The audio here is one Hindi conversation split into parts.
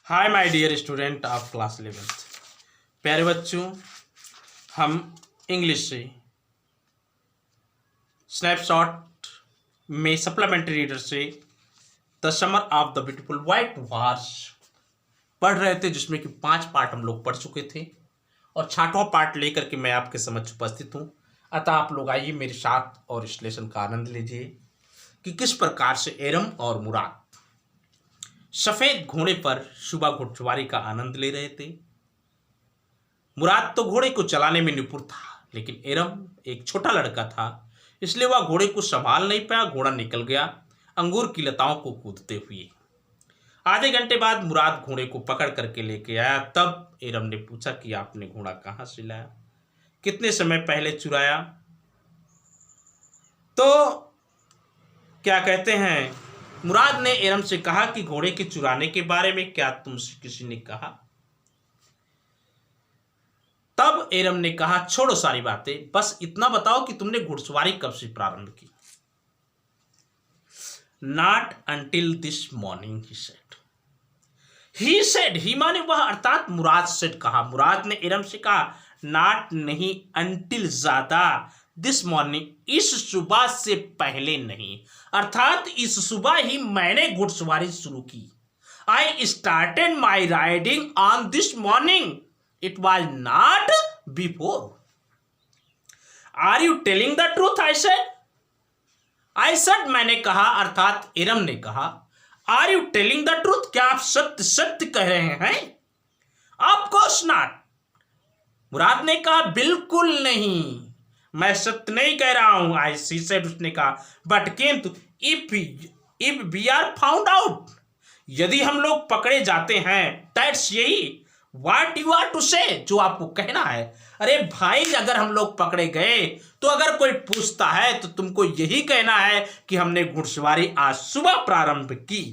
Hi my dear student of class 11th। प्यारे बच्चों, हम इंग्लिश से स्नैपशॉट में सप्लीमेंट्री रीडर से the summer of the beautiful white horse पढ़ रहे थे, जिसमें कि 5 पार्ट हम लोग पढ़ चुके थे और 6वां पार्ट लेकर के मैं आपके समक्ष उपस्थित हूँ। अतः आप लोग आइए मेरे साथ और इस लेसन का आनंद लीजिए कि किस प्रकार से एरम और मुराद सफेद घोड़े पर सुबह घुड़सवारी का आनंद ले रहे थे। मुराद तो घोड़े को चलाने में निपुण था, लेकिन एरम एक छोटा लड़का था, इसलिए वह घोड़े को संभाल नहीं पाया। घोड़ा निकल गया अंगूर की लताओं को कूदते हुए। आधे घंटे बाद मुराद घोड़े को पकड़ करके लेके आया। तब एरम ने पूछा कि आपने घोड़ा कहाँ से लाया, कितने समय पहले चुराया? तो क्या कहते हैं, मुराद ने एरम से कहा कि घोड़े के चुराने के बारे में क्या तुमसे किसी ने कहा? तब एरम ने कहा, छोड़ो सारी बातें, बस इतना बताओ कि तुमने घुड़सवारी कब से प्रारंभ की? Not until this morning, he said. He said, he माने वह, अर्थात मुराद सेड कहा। मुराद ने एरम से कहा, नॉट नहीं, अंटिल ज्यादा, दिस मॉर्निंग, इस सुबह से पहले नहीं, अर्थात इस सुबह ही मैंने घुड़सवारी शुरू की। I started my riding on this morning, it was not before. Are you telling the truth? I said, मैंने कहा, अर्थात एरम ने कहा, are you telling the truth, क्या आप सत्य सत्य कह रहे हैं? ऑफ कोर्स नॉट, मुराद ने कहा, बिल्कुल नहीं, मैं सत्य नहीं कह रहा हूं। आई सी सेड, उसने कहा, बट किंतु if we are found out, यदि हम लोग पकड़े जाते हैं, दैट्स यही, व्हाट यू आर टू से, जो आपको कहना है। अरे भाई, अगर हम लोग पकड़े गए तो अगर कोई पूछता है तो तुमको यही कहना है कि हमने घुड़सवारी आज सुबह प्रारंभ की।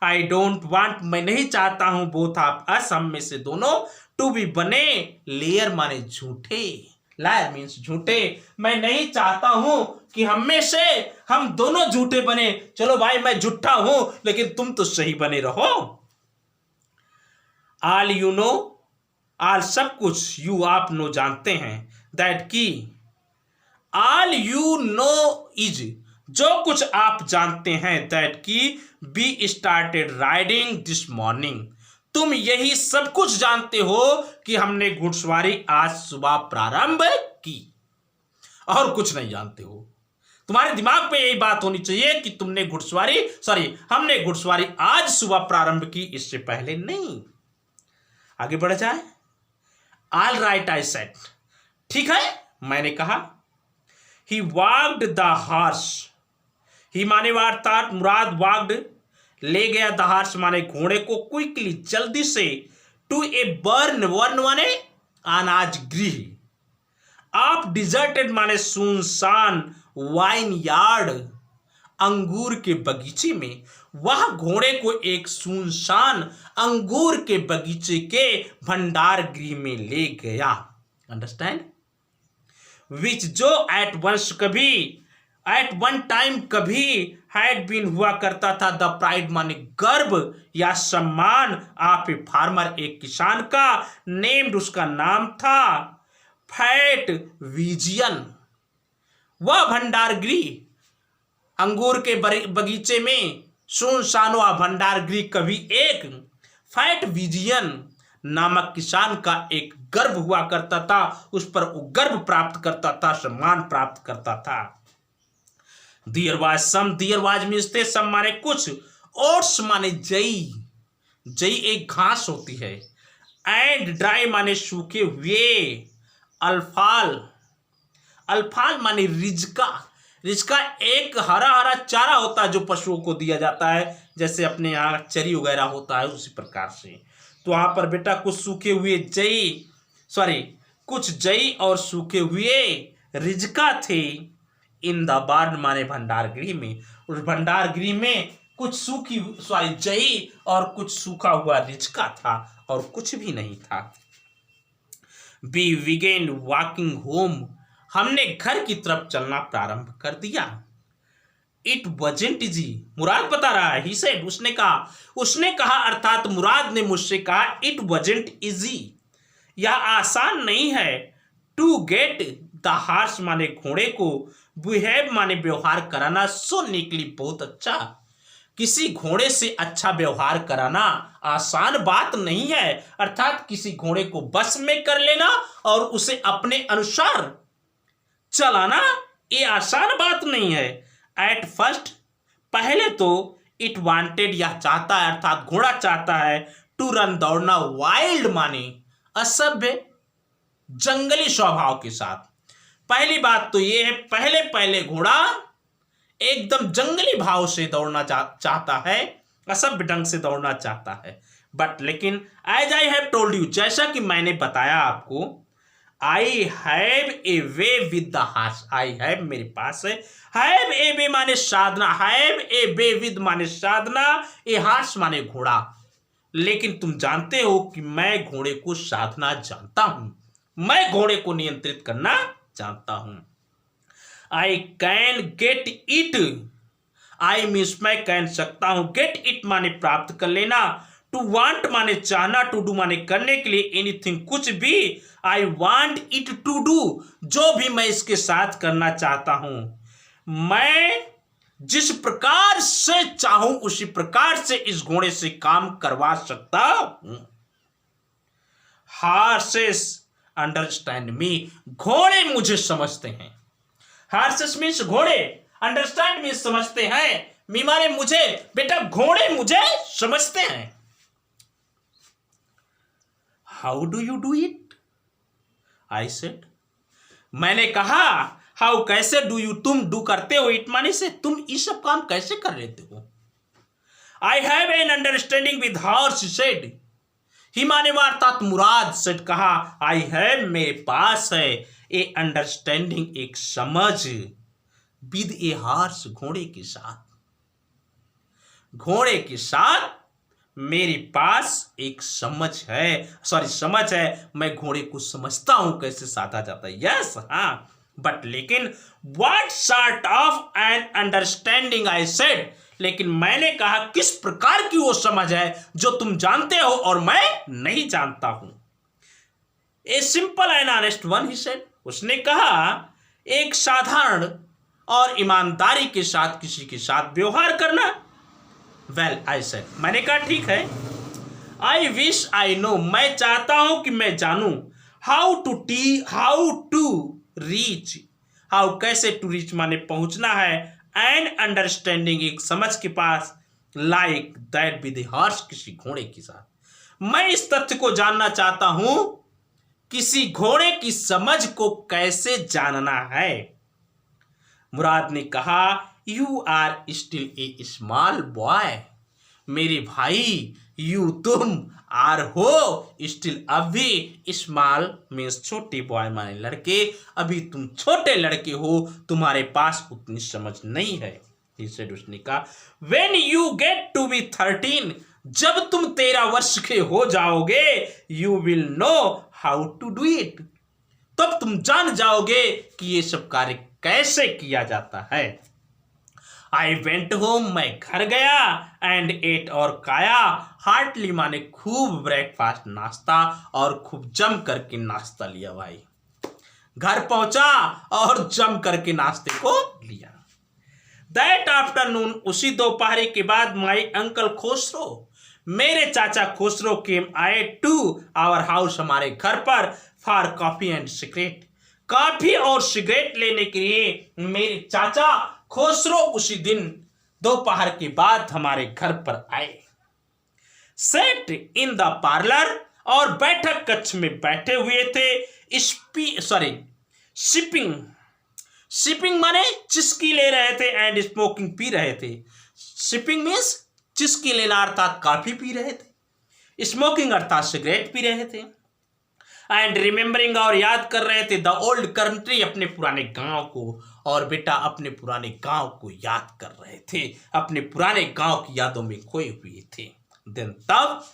आई डोंट वांट, मैं नहीं चाहता हूं, बोथ ऑफ अस, हम में से दोनों, टू बी बने, लेयर माने झूठे, लायर मीन्स झूठे, मैं नहीं चाहता हूं कि हम में से हम दोनों झूठे बने। चलो भाई, मैं झूठा हूं लेकिन तुम तो सही बने रहो। ऑल यू नो, ऑल सब कुछ, यू आप नो जानते हैं, दैट की, ऑल यू नो इज, जो कुछ आप जानते हैं, दैट की, be started riding this morning, तुम यही सब कुछ जानते हो कि हमने घुड़सवारी आज सुबह प्रारंभ की, और कुछ नहीं जानते हो। तुम्हारे दिमाग पे यही बात होनी चाहिए कि तुमने हमने घुड़सवारी आज सुबह प्रारंभ की, इससे पहले नहीं। आगे बढ़ जाए। ऑल राइट, आई सेड, ठीक है, मैंने कहा। ही वॉक्ड द हॉर्स, ही माने वार्ता, मुराद वॉक्ड, ले गया, द हॉर्स माने घोड़े को, क्विकली, जल्दी से, टू ए बर्न, वर्न माने अनाज गृह, ऑफ डिजर्टेड माने सुनसान, वाइन यार्ड, अंगूर के बगीचे में। वह घोड़े को एक सुनसान अंगूर के बगीचे के भंडार गृह में ले गया। अंडरस्टैंड? विच, जो, एट वंस, कभी, एट वन टाइम, कभी, हैड बीन, हुआ करता था, द प्राइड माने गर्व या सम्मान, ऑफ ए फार्मर, एक किसान का, नेम्ड, उसका नाम था, फैट विजियन। वह भंडार गृह अंगूर के बगीचे में, सुनसान व भंडार गृह, कभी एक फैट विजियन नामक किसान का एक गर्व हुआ करता था, उस पर वो गर्व प्राप्त करता था, सम्मान प्राप्त करता था। There was some, there was means थे, सम माने कुछ, ओट्स माने जई, जई एक घास होती है, एंड ड्राई माने सूखे हुए, अल्फाल, अल्फाल माने रिजका, रिजका एक हरा हरा चारा होता है जो पशुओं को दिया जाता है, जैसे अपने यहाँ चरी वगैरह होता है, उसी प्रकार से। तो वहां पर बेटा कुछ सूखे हुए कुछ जई और सूखे हुए रिजका थे, इन द बार्न माने भंडार गृह में, उस भंडार गृह में कुछ सूखी जई और कुछ सूखा हुआ रिजका था, और कुछ भी नहीं था। बी बिगेन वॉकिंग होम, हमने घर की तरफ चलना प्रारंभ कर दिया। It वजंट easy. मुराद बता रहा है, ही सेड, उसने कहा अर्थात मुराद ने मुझसे कहा, इट वजंट इजी, यह आसान नहीं है, टू गेट द हॉर्स माने घोड़े को, बिहेव माने व्यवहार कराना, सो निकली बहुत अच्छा, किसी घोड़े से अच्छा व्यवहार कराना आसान बात नहीं है, अर्थात किसी घोड़े को बस में कर लेना और उसे अपने अनुसार चलाना ये आसान बात नहीं है। एट फर्स्ट, पहले तो, इट वांटेड, यह चाहता है अर्थात घोड़ा चाहता है, टू रन, दौड़ना, वाइल्ड माने असभ्य जंगली स्वभाव के साथ। पहली बात तो यह है, पहले पहले घोड़ा एकदम जंगली भाव से दौड़ना चाहता है, असभ्य ढंग से दौड़ना चाहता है। बट लेकिन as I have told you, जैसा कि मैंने बताया आपको, I have a way with the horse, I have मेरे पास है, हैव ए वे माने साधना, हैव ए वे विद माने साधना, ए हॉर्स माने घोड़ा। लेकिन तुम जानते हो कि मैं घोड़े को साधना जानता हूं, मैं घोड़े को नियंत्रित करना जानता हूं। I can get it, I means मैं कह सकता हूं, गेट इट माने प्राप्त कर लेना, टू वांट माने चाहना, टू डू माने करने के लिए, एनीथिंग कुछ भी, I want it to do, जो भी मैं इसके साथ करना चाहता हूं, मैं जिस प्रकार से चाहूं उसी प्रकार से इस घोड़े से काम करवा सकता हूं। हॉर्सेस अंडरस्टैंड मी, घोड़े मुझे समझते हैं। हॉर्सेस मीन्स घोड़े, अंडरस्टैंड मीन्स समझते हैं, मी माने मुझे, बेटा घोड़े मुझे समझते हैं। How do you do it, I said, मैंने कहा, हाउ कैसे, डू यू तुम, डू करते हो, इट माने से तुम ये सब काम कैसे कर लेते हो। I have an understanding with horse, said, he माने अर्थात मुराद, सेड कहा, आई हैव मेरे पास है, ए अंडरस्टैंडिंग एक समझ, विद ए हॉर्स घोड़े के साथ, घोड़े के साथ मेरे पास एक समझ है, मैं घोड़े को समझता हूं कैसे साधा जाता है। यस, हाँ, बट लेकिन what sort of an understanding, I said, लेकिन मैंने कहा किस प्रकार की वो समझ है जो तुम जानते हो और मैं नहीं जानता हूं। A simple and honest one, he said, उसने कहा एक साधारण और ईमानदारी के साथ किसी के साथ व्यवहार करना। वेल, आई सेड, मैंने कहा ठीक है। आई विश आई नो, मैं चाहता हूं कि मैं जानूं, हाउ टू रीच, हाउ कैसे, टू रीच माने पहुंचना है, एंड अंडरस्टैंडिंग एक समझ के पास, लाइक दैट विद हॉर्स किसी घोड़े के साथ। मैं इस तथ्य को जानना चाहता हूं, किसी घोड़े की समझ को कैसे जानना है। मुराद ने कहा, you are still a small boy, मेरे भाई, यू तुम, आर हो, स्टिल अभी, स्मॉल मीन्स छोटे, बॉय माने लड़के, अभी तुम छोटे लड़के हो, तुम्हारे पास उतनी समझ नहीं है। उसने कहा, when you get to be 13, जब तुम 13 वर्ष के हो जाओगे, you will know how to do it, तब तुम जान जाओगे कि ये सब कार्य कैसे किया जाता है। आई वेंट होम, मैं घर गया, एंड एट और खाया, हार्टली माने खूब, ब्रेकफास्ट नाश्ता, और खूब जम करके नाश्ता लिया। भाई घर पहुंचा और जम करके नाश्ते को लिया। दैट आफ्टरनून, उसी दोपहर के बाद, माई अंकल खुसरो, मेरे चाचा खुसरो केम आए टू आवर हाउस, हमारे घर पर, for coffee and cigarette, coffee और सिगरेट लेने के लिए मेरे चाचा खुसरो उसी दिन दोपहर के बाद हमारे घर पर आए। सेट इन द पार्लर, और बैठक कक्ष में बैठे हुए थे। सिपिंग माने चिस्की ले रहे थे, एंड स्मोकिंग पी रहे थे। सिपिंग मीन्स चिस्की लेना अर्थात कॉफी पी रहे थे, स्मोकिंग अर्थात सिगरेट पी रहे थे, एंड रिमेम्बरिंग और याद कर रहे थे, द ओल्ड कंट्री अपने पुराने गांव को, और बेटा अपने पुराने गांव को याद कर रहे थे, अपने पुराने गांव की यादों में खोए हुए थे। देन तब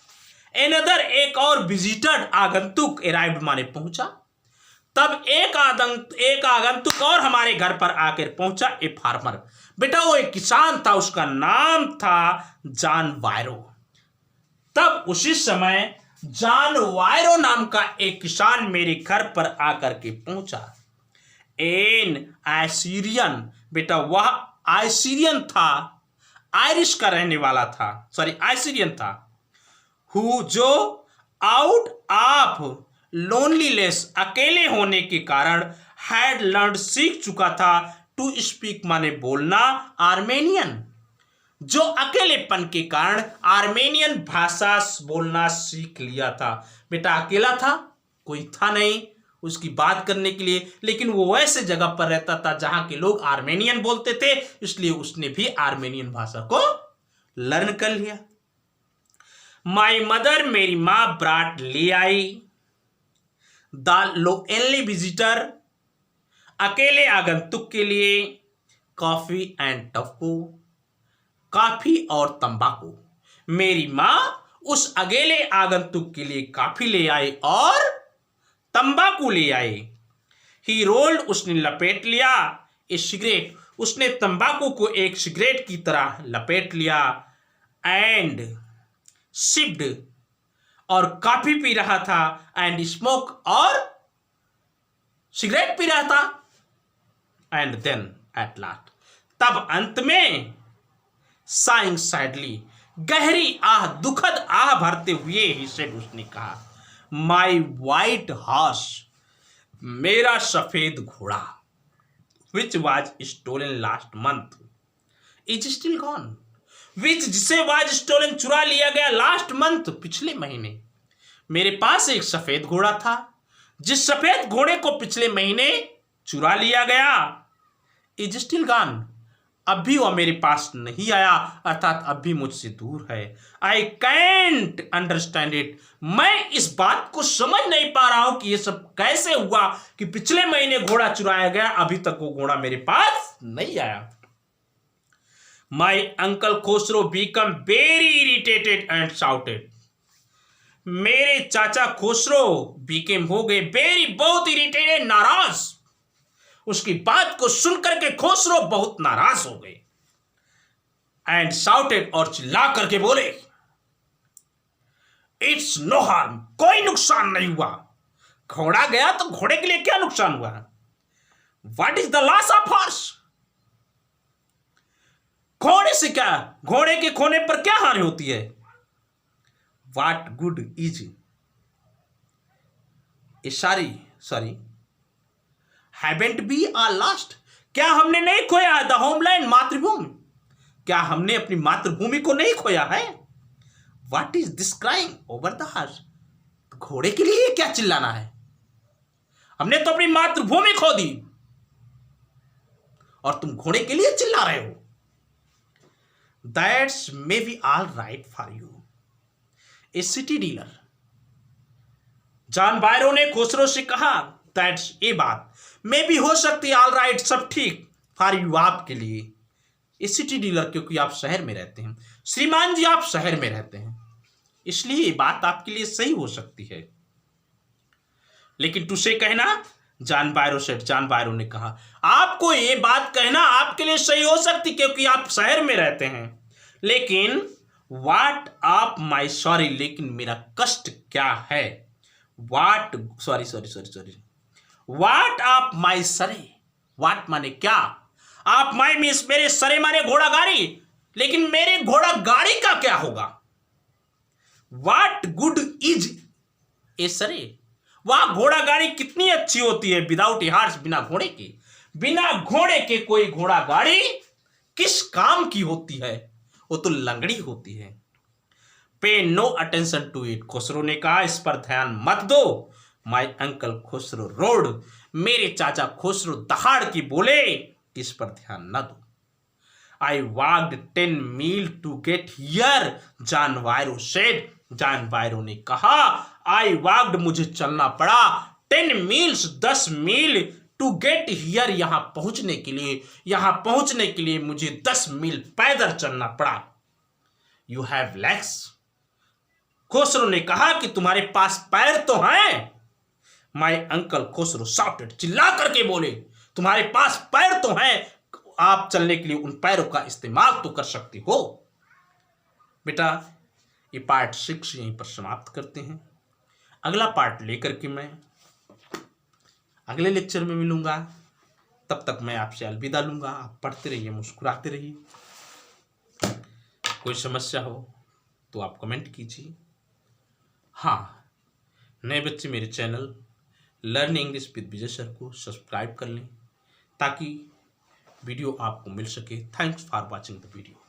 एनदर एक और विजिटर आगंतुक अराइव्ड माने पहुंचा, तब एक आगंतुक और हमारे घर पर आकर पहुंचा, ए फार्मर। बेटा वो एक किसान था, उसका नाम था जॉन वायरो। तब उसी समय जॉन वायरो नाम का एक किसान मेरे घर पर आकर के पहुंचा। एन आइसीरियन, बेटा वह आइसीरियन था, आयरिश का रहने वाला था, सॉरी आइसीरियन था। हु जो आउट ऑफ लोनलीनेस, अकेले होने के कारण, हैड लर्न, सीख चुका था, टू स्पीक माने बोलना, आर्मेनियन, जो अकेलेपन के कारण आर्मेनियन भाषा बोलना सीख लिया था। बेटा अकेला था, कोई था नहीं उसकी बात करने के लिए, लेकिन वो वैसे जगह पर रहता था जहां के लोग आर्मेनियन बोलते थे, इसलिए उसने भी आर्मेनियन भाषा को लर्न कर लिया। माई मदर, मेरी माँ, ब्राट, ले आई, द लोनली विजिटर, अकेले आगंतुक के लिए, कॉफी एंड टफको, काफी और तंबाकू। मेरी माँ उस अकेले आगंतुक के लिए काफी ले आई और तंबाकू ले आई। ही रोल्ड, उसने लपेट लिया, ए सिगरेट, उसने तंबाकू को एक सिगरेट की तरह लपेट लिया, एंड सिप्ड, और काफी पी रहा था, एंड स्मोक, और सिगरेट पी रहा था, एंड देन एट लास्ट, तब अंत में, साइंग सैडली, गहरी आह, दुखद आह भरते हुए, ही सेड, उसने कहा, माई वाइट हॉर्स, मेरा सफेद घोड़ा, which was stolen last month, is still gone, which, जिसे वाज स्टोलन, चुरा लिया गया, लास्ट मंथ, पिछले महीने। मेरे पास एक सफेद घोड़ा था, जिस सफेद घोड़े को पिछले महीने चुरा लिया गया, इज स्टिल गॉन, अब भी वह मेरे पास नहीं आया, अर्थात अब भी मुझसे दूर है। आई कैंट अंडरस्टैंड इट, मैं इस बात को समझ नहीं पा रहा हूं कि यह सब कैसे हुआ कि पिछले महीने घोड़ा चुराया गया, अभी तक वो घोड़ा मेरे पास नहीं आया। My uncle Khosrow became very irritated and shouted, मेरे चाचा खोसरो बिकेम, हो गए, वेरी, बहुत इरिटेटेड, नाराज, उसकी बात को सुनकर के खोसरो बहुत नाराज हो गए, एंड शाउटेड, और चिल्ला करके बोले, इट्स नो हार्म, कोई नुकसान नहीं हुआ, घोड़ा गया तो घोड़े के लिए क्या नुकसान हुआ, what is the loss of horse, घोड़े से क्या, घोड़े के खोने पर क्या हानि होती है, what good is a sorry haven't be are lost, क्या हमने नहीं खोया है द होमलैंड, मातृभूमि, क्या हमने अपनी मातृभूमि को नहीं खोया है, what is this crying over the horse, घोड़े के लिए क्या चिल्लाना है, हमने तो अपनी मातृभूमि खो दी और तुम घोड़े के लिए चिल्ला रहे हो। That's may be all right for you, a city dealer, John Byro ने खोसरो से कहा, दैट्स, ये बात मे भी हो सकती है, ऑल राइट, सब ठीक, फॉर यू, आपके लिए, ए सिटी डीलर, क्योंकि आप शहर में रहते हैं, श्रीमान जी आप शहर में रहते हैं, इसलिए ये बात आपके लिए सही हो सकती है, लेकिन तुझे कहना, जॉन बायरो सेठ, जॉन बायरो ने कहा, आपको ये बात कहना आपके लिए सही हो सकती क्योंकि आप शहर में रहते हैं, लेकिन वाट ऑफ माई, सॉरी, लेकिन मेरा कष्ट क्या है, वाट, सॉरी, वाट ऑफ माई सरे, वाट माने क्या, आप माई मीन्स मेरे सरे माने घोड़ा गाड़ी, लेकिन मेरे घोड़ा गाड़ी का क्या होगा, वाट गुड इज ए सरे, वह घोड़ा गाड़ी कितनी अच्छी होती है, विदाउट ए हॉर्स, बिना घोड़े के, बिना घोड़े के कोई घोड़ा गाड़ी किस काम की होती है, वो तो लंगड़ी होती है। Pay no attention to it, Khosrove ने कहा, इस पर ध्यान मत दो। माई अंकल खुसरो रोड, मेरे चाचा खुसरो दहाड़ की बोले, इस पर ध्यान न दो। I walked 10 mile to get here, John Byro said, John Byro ने कहा, आई वॉक्ड, मुझे चलना पड़ा, 10 miles, 10 mile, to get here, यहां पहुंचने के लिए मुझे 10 मील पैदल चलना पड़ा। यू हैव लेग्स, खुसरो ने कहा कि तुम्हारे पास पैर तो हैं, माय अंकल खुसरो शाउटेड, चिल्ला करके बोले, तुम्हारे पास पैर तो हैं, आप चलने के लिए उन पैरों का इस्तेमाल तो कर सकते हो। बेटा ये पार्ट 6 यहीं पर समाप्त करते हैं। अगला पार्ट लेकर के मैं अगले लेक्चर में मिलूंगा। तब तक मैं आपसे अलविदा लूंगा। आप पढ़ते रहिए, मुस्कुराते रहिए। कोई समस्या हो तो आप कमेंट कीजिए। हाँ, नए बच्चे मेरे channel learn English with Vijay sir को सब्सक्राइब कर लें ताकि वीडियो आपको मिल सके। Thanks for watching the video.